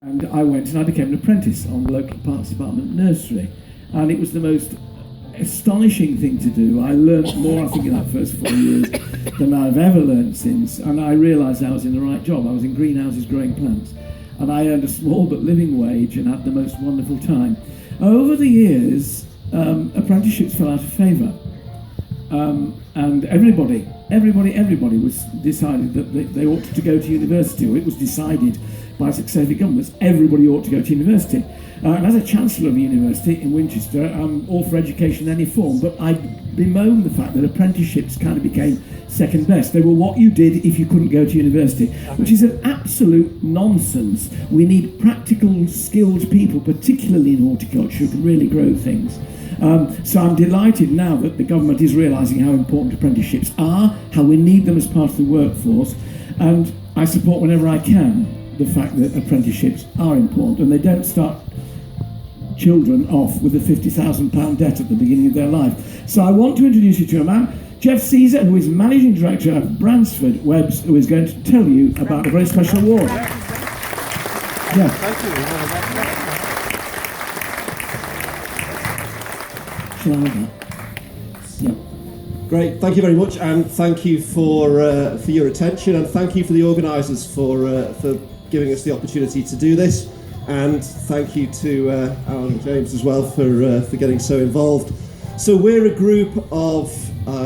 And I went and I became an apprentice on the local parts department nursery. And it was the most astonishing thing to do. I learnt more, I think, in that first 4 years than I've ever learnt since. And I realised I was in the right job. I was in greenhouses growing plants. And I earned a small but living wage and had the most wonderful time. Over the years, apprenticeships fell out of favour. And everybody was decided that they ought to go to university, or it was decided by successive governments, everybody ought to go to university. And as a Chancellor of a university in Winchester, I'm all for education in any form, but I bemoan the fact that apprenticeships kind of became second best. They were what you did if you couldn't go to university, which is an absolute nonsense. We need practical, skilled people, particularly in horticulture, who can really grow things. So I'm delighted now that the government is realising how important apprenticeships are, how we need them as part of the workforce, and I support whenever I can the fact that apprenticeships are important and they don't start children off with a £50,000 debt at the beginning of their life. So I want to introduce you to a man, Jeff Caesar, who is Managing Director of Bransford Webbs, who is going to tell you about a very special award. Jeff. Thank you. Shall I have that? Yeah. Great, thank you very much, and thank you for your attention, and thank you for the organisers for giving us the opportunity to do this, and thank you to Alan and James as well for getting so involved. So we're a group of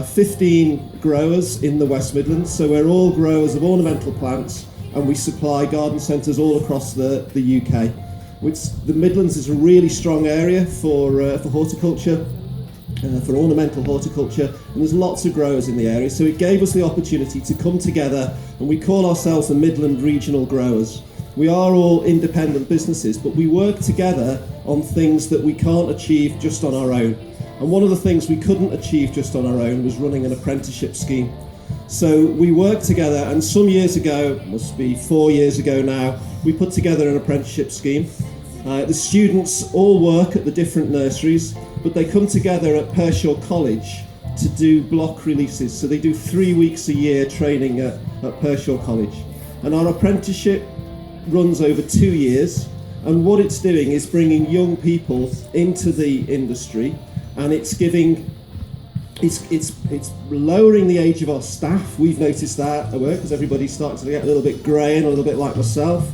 15 growers in the West Midlands, so we're all growers of ornamental plants, and we supply garden centres all across the UK. Which the Midlands is a really strong area for horticulture. For ornamental horticulture, and there's lots of growers in the area, so it gave us the opportunity to come together, and we call ourselves the Midland Regional Growers. We are all independent businesses, but we work together on things that we can't achieve just on our own. And one of the things we couldn't achieve just on our own was running an apprenticeship scheme. So we worked together, and some years ago, must be 4 years ago now, we put together an apprenticeship scheme. The students all work at the different nurseries, but they come together at Pershore College to do block releases. So they do 3 weeks a year training at Pershore College. And our apprenticeship runs over 2 years. And what it's doing is bringing young people into the industry, and it's lowering the age of our staff. We've noticed that at work because everybody's starting to get a little bit grey and a little bit like myself.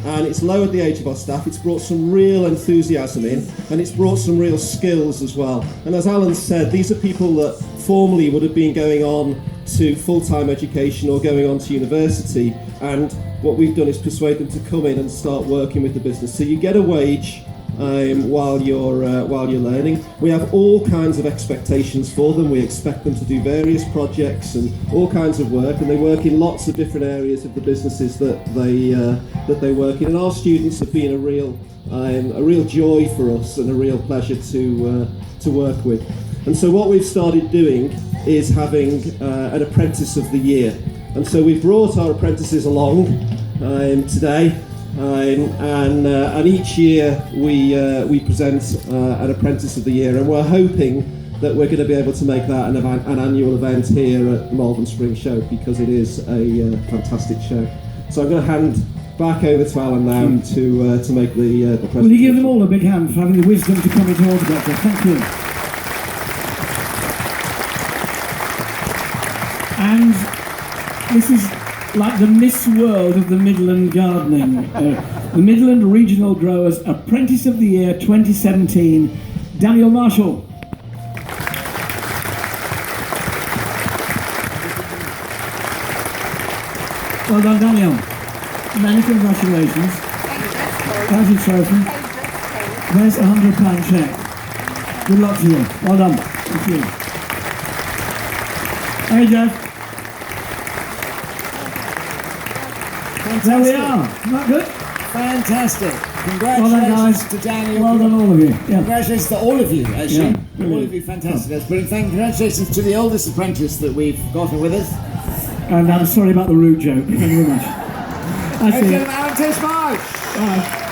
And it's lowered the age of our staff, it's brought some real enthusiasm in, and it's brought some real skills as well. And as Alan said, these are people that formerly would have been going on to full-time education or going on to university, and what we've done is persuade them to come in and start working with the business. So you get a wage while you're learning. We have all kinds of expectations for them. We expect them to do various projects and all kinds of work, and they work in lots of different areas of the businesses that they work in. And our students have been a real joy for us and a real pleasure to work with. And so what we've started doing is having an apprentice of the year. And so we've brought our apprentices along today. And each year we present an Apprentice of the Year, and we're hoping that we're going to be able to make that an annual event here at the Malvern Spring Show, because it is a fantastic show. So I'm going to hand back over to Alan now to make the presentation. Will you give them all a big hand for having the wisdom to come into horticulture? Thank you. And this is like the Miss World of the Midland gardening. The Midland Regional Growers Apprentice of the Year 2017, Daniel Marshall. Well done, Daniel. Many congratulations. There's your trophy. There's a £100 cheque. Good luck to you. Well done. Thank you. Hey, Jeff. Fantastic. There we are. Isn't that good? Fantastic. Congratulations well done, guys. to Daniel. Well done, all of you. Yeah. Congratulations to all of you, actually. Yeah, all of you, fantastic. That's brilliant. Congratulations to the oldest apprentice that we've got with us. And I'm sorry about the rude joke. Thank you very much. I see it. Titchmarsh. Bye.